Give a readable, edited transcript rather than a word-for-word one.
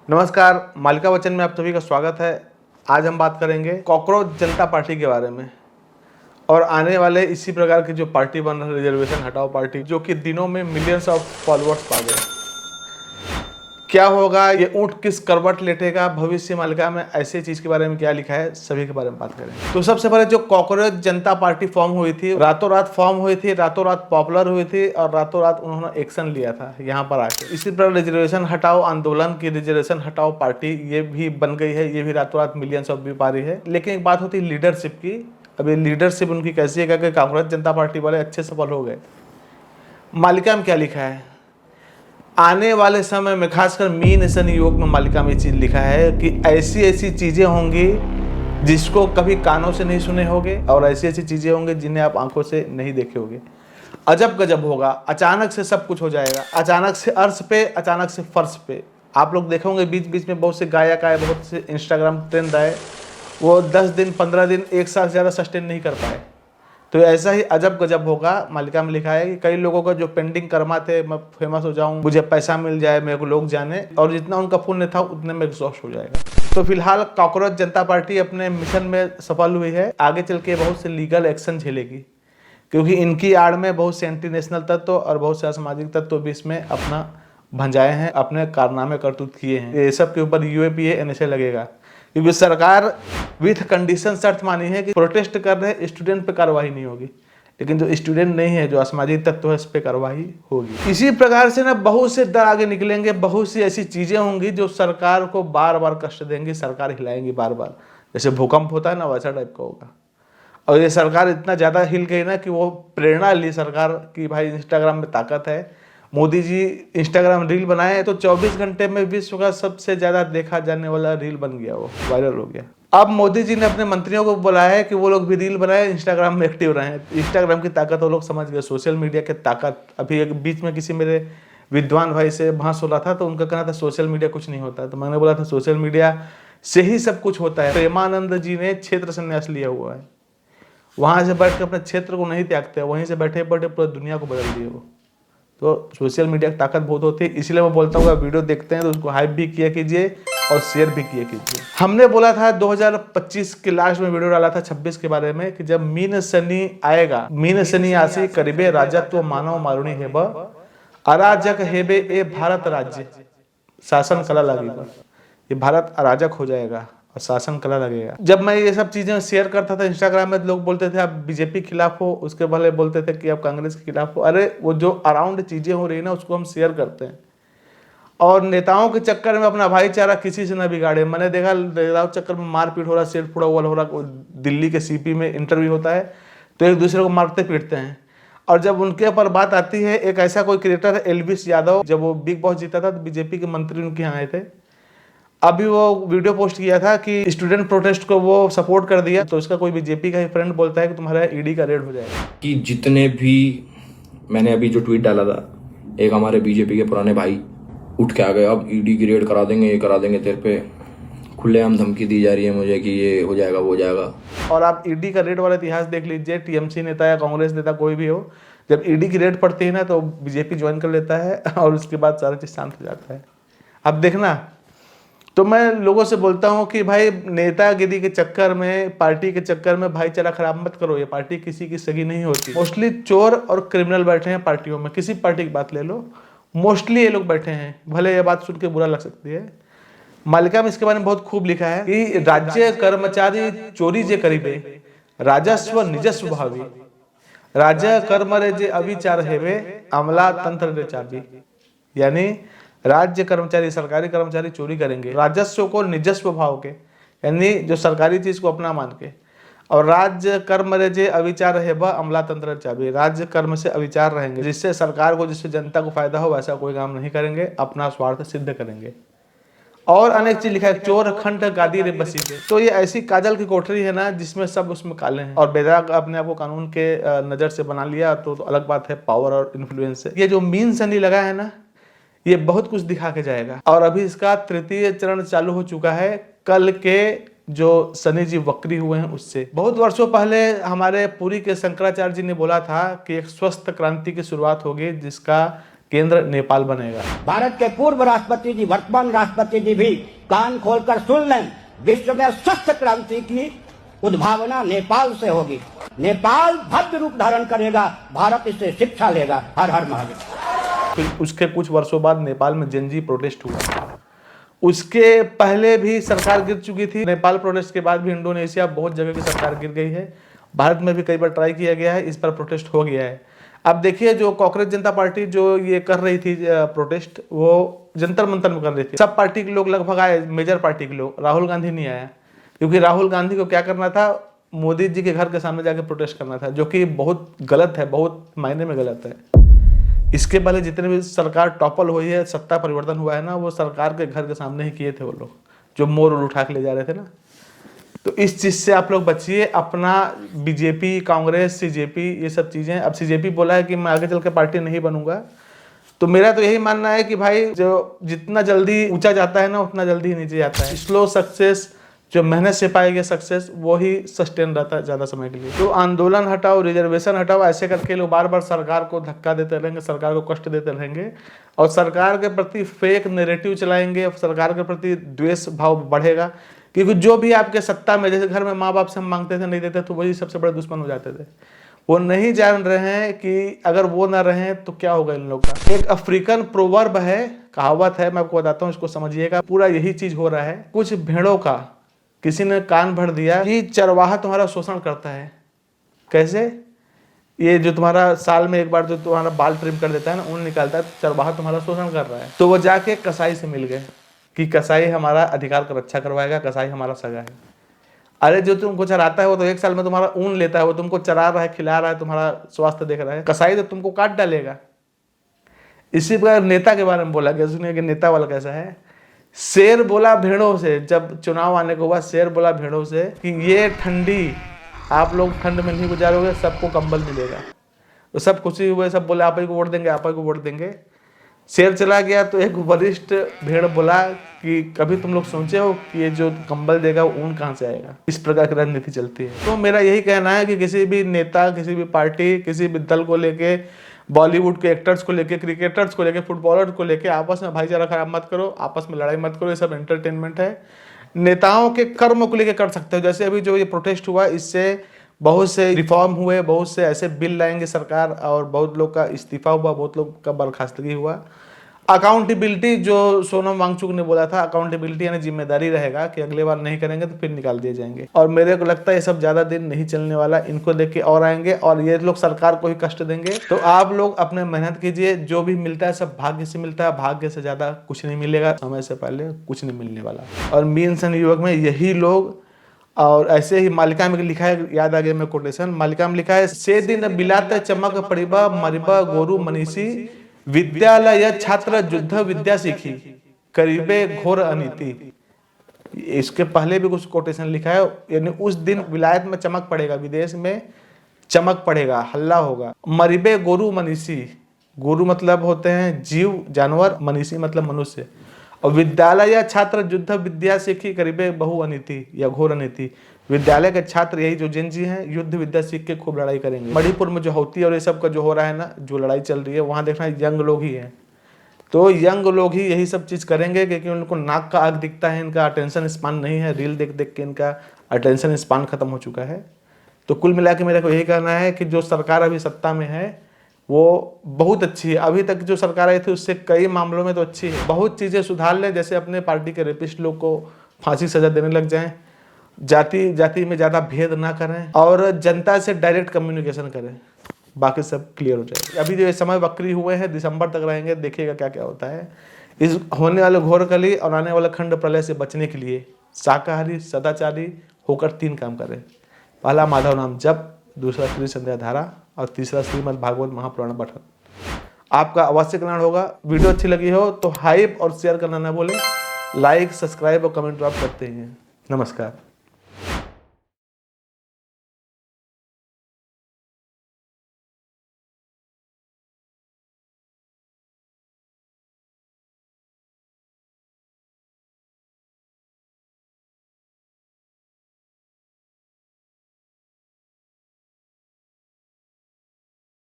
नमस्कार, मालिका वचन में आप सभी का स्वागत है। आज हम बात करेंगे कॉकरोच जनता पार्टी के बारे में और आने वाले इसी प्रकार की जो पार्टी बन रही है, रिजर्वेशन हटाओ पार्टी, जो कि दिनों में मिलियंस ऑफ फॉलोअर्स पा गए। क्या होगा, ये ऊंट किस करवट लेटेगा, भविष्य मालिका में ऐसे चीज के बारे में क्या लिखा है, सभी के बारे में बात करेंगे। तो सबसे पहले जो कॉकरोच जनता पार्टी फॉर्म हुई थी, रातों रात फॉर्म हुई थी, रातों रात पॉपुलर हुई थी और रातों रात उन्होंने एक्शन लिया था यहाँ पर आके। इसी प्रकार रिजर्वेशन हटाओ आंदोलन की रिजर्वेशन हटाओ पार्टी ये भी बन गई है, ये भी रातों रात मिलियंस ऑफ व्यू पा रही है। लेकिन एक बात होती है लीडरशिप की। अभी लीडरशिप उनकी कैसी है कि कांग्रेस जनता पार्टी वाले अच्छे सफल हो गए। मालिका में क्या लिखा है, आने वाले समय में खासकर मी नेशन योग में मालिका में चीज लिखा है कि ऐसी ऐसी चीजें होंगी जिसको कभी कानों से नहीं सुने होगे और ऐसी ऐसी चीजें होंगी जिन्हें आप आंखों से नहीं देखे होगे। अजब गजब होगा, अचानक से सब कुछ हो जाएगा, अचानक से अर्श पे, अचानक से फर्श पे। आप लोग देखे होंगे बीच बीच में बहुत से गायक आए, बहुत से इंस्टाग्राम ट्रेंड आए, वो 10 दिन 15 दिन एक साल से ज़्यादा सस्टेन नहीं कर पाए। तो ऐसा ही अजब गजब होगा। मालिका में लिखा है कि कई लोगों का जो पेंडिंग कर्मा थे, मैं फेमस हो जाऊं, मुझे पैसा मिल जाए, मेरे को लोग जाने, और जितना उनका पुण्य था उतने में एग्जॉस्ट हो जाएगा। तो फिलहाल कॉकरोच जनता पार्टी अपने मिशन में सफल हुई है। आगे चल के बहुत से लीगल एक्शन झेलेगी, क्योंकि इनकी आड़ में बहुत से एंटी नेशनल तत्व और बहुत से असामाजिक तत्व भी इसमें अपना भंजाए हैं, अपने कारनामे करतूत किए हैं। ये सब के ऊपर यूएपीए एनएसए लगेगा, क्योंकि सरकार विथ कंडीशन शर्त मानी है कि प्रोटेस्ट कर रहे स्टूडेंट पे कार्रवाई नहीं होगी, लेकिन जो स्टूडेंट नहीं है, जो असामाजिक तत्व है, इस पे कार्रवाई होगी। इसी प्रकार से ना बहुत से दर आगे निकलेंगे, बहुत सी ऐसी चीजें होंगी जो सरकार को बार बार कष्ट देंगी, सरकार हिलाएंगी बार बार। जैसे भूकंप होता है ना, वैसा टाइप का होगा। और ये सरकार इतना ज्यादा हिल गई ना कि वो प्रेरणा ली सरकार की, भाई इंस्टाग्राम में ताकत है। मोदी जी इंस्टाग्राम रील बनाए तो 24 घंटे में विश्व का सबसे ज्यादा देखा जाने वाला रील बन गया, वो वायरल हो गया। अब मोदी जी ने अपने मंत्रियों को बुलाया है कि वो लोग भी रील बनाए, इंस्टाग्राम में एक्टिव रहे। इंस्टाग्राम की ताकत वो लोग समझ गए, सोशल मीडिया की ताकत। अभी एक बीच में किसी मेरे विद्वान भाई से बहस हो रहा था, तो उनका कहना था सोशल मीडिया कुछ नहीं होता। तो मैंने बोला था सोशल मीडिया से ही सब कुछ होता है। प्रेमानंद जी ने क्षेत्र संन्यास लिया हुआ है, वहां से बैठ के अपने क्षेत्र को नहीं त्यागते, वहीं से बैठे बैठे पूरी दुनिया को बदल दिए वो। तो सोशल मीडिया की ताकत बहुत होती है, इसलिए मैं बोलता हूँ वीडियो देखते हैं तो उसको हाइप भी किया कीजिए और शेयर भी किया कीजिए। हमने बोला था 2025 के लास्ट में वीडियो डाला था 26 के बारे में कि जब मीन शनि आएगा, मीन शनि आसी करीबे राजत्व मानव मारुणी हेब, अराजक हेबे ए भारत राज्य शासन कला लगेगा। ये भारत अराजक हो जाएगा और शासन कला लगेगा। जब मैं ये सब चीजें शेयर करता था इंस्टाग्राम में, लोग बोलते थे आप बीजेपी के खिलाफ हो, उसके पहले बोलते थे कि आप कांग्रेस के खिलाफ हो। अरे वो जो अराउंड चीजें हो रही है ना, उसको हम शेयर करते हैं, और नेताओं के चक्कर में अपना भाईचारा किसी से ना बिगाड़े। मैंने देखा नेताओं के चक्कर में मारपीट हो रहा, सिर फोड़ा हुआ हो रहा। दिल्ली के सीपी में इंटरव्यू होता है तो एक दूसरे को मारते पीटते हैं, और जब उनके ऊपर बात आती है, एक ऐसा कोई क्रिएटर है एलविस यादव, जब वो बिग बॉस जीता था तो बीजेपी के मंत्री उनके यहाँ आए थे। अभी वो वीडियो पोस्ट किया था कि स्टूडेंट प्रोटेस्ट को वो सपोर्ट कर दिया, तो उसका कोई बीजेपी का ही फ्रेंड बोलता है कि तुम्हारा ईडी का रेड हो जाएगा। कि जितने भी मैंने अभी जो ट्वीट डाला था, एक हमारे बीजेपी के पुराने भाई उठ के आ गए, अब ईडी की रेड करा देंगे, ये करा देंगे, तेरे पे खुलेआम धमकी दी जा रही है मुझे कि ये हो जाएगा वो हो जाएगा। और आप ईडी का रेड वाला इतिहास देख लीजिए, टीएमसी नेता या कांग्रेस नेता कोई भी हो, जब ईडी की रेड पड़ती है ना तो बीजेपी ज्वाइन कर लेता है और उसके बाद सारा चीज शांत हो जाता है। अब देखना, तो मैं लोगों से बोलता हूं कि भाई नेतागिरी के चक्कर में, पार्टी के चक्कर में भाईचारा खराब मत करो। ये पार्टी किसी की सगी नहीं होती। मोस्टली चोर और क्रिमिनल बैठे हैं पार्टियों में, किसी पार्टी की बात ले लो, मोस्टली ये लोग बैठे हैं। भले ये बात सुन के बुरा लग सकती है, मालिका में इसके बारे में बहुत खूब लिखा है कि राज्य कर्मचारी चोरी जे करीबे राजस्व निजस्व भावी, राज्य कर्म रे जे अविचार हेवे अमला तंत्र रे चाबी। यानी राज्य कर्मचारी, सरकारी कर्मचारी चोरी करेंगे राजस्व को निजस्व भाव के, यानी जो सरकारी चीज को अपना मान के, और राज्य कर्म जे अविचार है वह अमला तंत्र चाबी, राज्य कर्म से अविचार रहेंगे, जिससे सरकार को, जिससे जनता को फायदा हो, वैसा कोई काम नहीं करेंगे, अपना स्वार्थ सिद्ध करेंगे। और अनेक चीज लिखा है, चोर खंड गादी रे बसी पे। तो ये ऐसी काजल की कोठरी है ना जिसमें सब उसमें काले हैं, और बेदाग अपने आप को कानून के नजर से बना लिया तो अलग बात है, पावर और इन्फ्लुएंस से। ये जो मीन शनि लगा है ना, ये बहुत कुछ दिखा के जाएगा, और अभी इसका तृतीय चरण चालू हो चुका है कल के जो शनि जी वक्री हुए हैं उससे। बहुत वर्षों पहले हमारे पुरी के शंकराचार्य जी ने बोला था कि एक स्वस्थ क्रांति की शुरुआत होगी, जिसका केंद्र नेपाल बनेगा। भारत के पूर्व राष्ट्रपति जी, वर्तमान राष्ट्रपति जी भी कान खोलकर सुन लें, विश्व में स्वस्थ क्रांति की उद्भावना नेपाल से होगी। नेपाल भव्य रूप धारण करेगा, भारत इससे शिक्षा लेगा। हर हर महादेव। फिर उसके कुछ वर्षों बाद नेपाल में जेनजी प्रोटेस्ट हुआ। उसके पहले भी सरकार गिर चुकी थी। नेपाल प्रोटेस्ट के बाद भी इंडोनेशिया बहुत जगह की सरकार गिर गई है। भारत में भी कई बार ट्राई किया गया है, इस पर प्रोटेस्ट हो गया है। अब देखिए, जो कॉकरोच जनता पार्टी जो ये कर रही थी प्रोटेस्ट, वो जंतर मंतर में कर रही थी। सब पार्टी के लोग लगभग आए, मेजर पार्टी के लोग। राहुल गांधी नहीं आया, क्योंकि राहुल गांधी को क्या करना था, मोदी जी के घर के सामने जाके प्रोटेस्ट करना था, जो कि बहुत गलत है, बहुत मायने में गलत है। इसके पहले जितने भी सरकार टॉपल हुई है, सत्ता परिवर्तन हुआ है ना, वो सरकार के घर के सामने ही किए थे वो लोग, जो मोर उठा के ले जा रहे थे ना। तो इस चीज़ से आप लोग बचिए। अपना बीजेपी, कांग्रेस, सीजेपी, ये सब चीज़ें, अब सीजेपी बोला है कि मैं आगे चल के पार्टी नहीं बनूंगा, तो मेरा तो यही मानना है कि भाई जो जितना जल्दी ऊंचा जाता है ना, उतना जल्दी ही नीचे जाता है। स्लो सक्सेस, जो मेहनत से पाएंगे सक्सेस, वो ही सस्टेन रहता है ज़्यादा समय के लिए। तो आंदोलन हटाओ, रिजर्वेशन हटाओ, ऐसे करके लोग बार बार सरकार को धक्का देते रहेंगे, सरकार को कष्ट देते रहेंगे, और सरकार के प्रति फेक नैरेटिव चलाएंगे, सरकार के प्रति द्वेष भाव बढ़ेगा। क्योंकि जो भी आपके सत्ता में, जैसे घर में माँ बाप से हम मांगते थे, नहीं देते, तो वही सबसे बड़े दुश्मन हो जाते थे। वो नहीं जान रहे हैं कि अगर वो ना रहें तो क्या होगा इन लोग का। एक अफ्रीकन प्रोवर्ब है, कहावत है, मैं आपको बताता हूँ, इसको समझिएगा। पूरा यही चीज़ हो रहा है। कुछ भेड़ों का किसी ने कान भर दिया कि चरवाहा तुम्हारा शोषण करता है। कैसे? ये जो तुम्हारा साल में एक बार जो तुम्हारा बाल ट्रिम कर देता है ना, ऊन निकालता है, तो चरवाहा तुम्हारा शोषण कर रहा है। तो वो जाके कसाई से मिल गए कि कसाई हमारा अधिकार का रक्षा करवाएगा, कसाई हमारा सगा है। अरे जो तुमको चराता है वो तो 1 साल में तुम्हारा ऊन लेता है, वो तुमको चरा रहा है, खिला रहा है, तुम्हारा स्वास्थ्य देख रहा है। कसाई तो तुमको काट डालेगा। इसी प्रकार नेता के बारे में बोला गया, सुनिए कि नेता वाला कैसा है। शेर बोला भेड़ों से, जब चुनाव आने को हुआ, शेर बोला भेड़ों से कि ये ठंडी, आप लोग ठंड में नहीं गुजारोगे, सबको कंबल मिलेगा। तो सब खुशी हुए, सब बोले आप ही को वोट देंगे, आप ही को वोट देंगे। शेर चला गया तो एक वरिष्ठ भेड़ बोला कि कभी तुम लोग सोचे हो कि ये जो कंबल देगा वो ऊन कहाँ से आएगा। इस प्रकार की राजनीति चलती है। तो मेरा यही कहना है कि किसी भी नेता, किसी भी पार्टी, किसी भी दल को लेके, बॉलीवुड के एक्टर्स को लेके, क्रिकेटर्स को लेके, फुटबॉलर्स को लेके आपस में भाईचारा खराब मत करो, आपस में लड़ाई मत करो। ये सब एंटरटेनमेंट है। नेताओं के कर्म को लेके कर सकते हो। जैसे अभी जो ये प्रोटेस्ट हुआ, इससे बहुत से रिफॉर्म हुए, बहुत से ऐसे बिल लाएंगे सरकार, और बहुत लोग का इस्तीफा हुआ, बहुत लोग का बर्खास्तगी हुआ। अकाउंटेबिलिटी, जो सोनम वांगचुक ने बोला था, अकाउंटेबिलिटी यानी जिम्मेदारी रहेगा कि अगले बार नहीं करेंगे तो फिर निकाल दिए जाएंगे। और मेरे को लगता है ये सब ज़्यादा दिन नहीं चलने वाला। इनको देख के और आएंगे, और ये लोग सरकार को ही कष्ट देंगे। तो आप लोग अपने मेहनत कीजिए। जो भी मिलता है सब भाग्य से मिलता है, भाग्य से ज़्यादा कुछ नहीं मिलेगा। समय से पहले कुछ नहीं मिलने वाला। और मीन सन युवक में यही लोग, और ऐसे ही मालिका में लिखा है, याद आ गया मैं कोटेशन, मालिका में लिखा है, से दिन बिलाते चमक पड़िबा मरिबा गोरु मनीषी, विद्यालय छात्र युद्ध विद्या सीखी, करीबे घोर अनीति। इसके पहले भी कुछ कोटेशन लिखा है, यानी उस दिन विलायत में चमक पड़ेगा, विदेश में चमक पड़ेगा, हल्ला होगा। मरिबे गोरु मनीषी, गुरु मतलब होते हैं जीव, जानवर, मनीषी मतलब मनुष्य। और विद्यालय या छात्र युद्ध विद्या सीखी, करीबे बहु अनीति या घोर अनीति। विद्यालय के छात्र, यही जो जिनजी हैं, युद्ध विद्या सीख के खूब लड़ाई करेंगे। मणिपुर में जो हौती और ये सब का जो हो रहा है ना, जो लड़ाई चल रही है, वहाँ देखना यंग लोग ही हैं। तो यंग लोग ही यही सब चीज़ करेंगे, क्योंकि उनको नाक का आग दिखता है, इनका अटेंशन स्पान नहीं है। रील देख देख के इनका अटेंशन स्पान खत्म हो चुका है। तो कुल मिला के मेरे को यही कहना है कि जो सरकार अभी सत्ता में है वो बहुत अच्छी है। अभी तक जो सरकार आई थी उससे कई मामलों में तो अच्छी है। बहुत चीज़ें सुधार ले, जैसे अपने पार्टी के रेपिस्ट लोग को फांसी सजा देने लग जाएं, जाति जाति में ज़्यादा भेद ना करें, और जनता से डायरेक्ट कम्युनिकेशन करें, बाकी सब क्लियर हो जाए। अभी जो ये समय वक्री हुए हैं, दिसंबर तक रहेंगे, देखिएगा क्या क्या होता है। इस होने वाले घोर कली और आने वाले खंड प्रलय से बचने के लिए शाकाहारी सदाचारी होकर 3 काम करें। पहला माधव नाम जप, दूसरा श्री संध्या धारा, और तीसरा श्रीमद् भागवत महापुराण पठन। आपका अवश्य कल्याण होगा। वीडियो अच्छी लगी हो तो हाइप और शेयर करना ना भूलें। लाइक, सब्सक्राइब और कमेंट आप करते हैं। नमस्कार।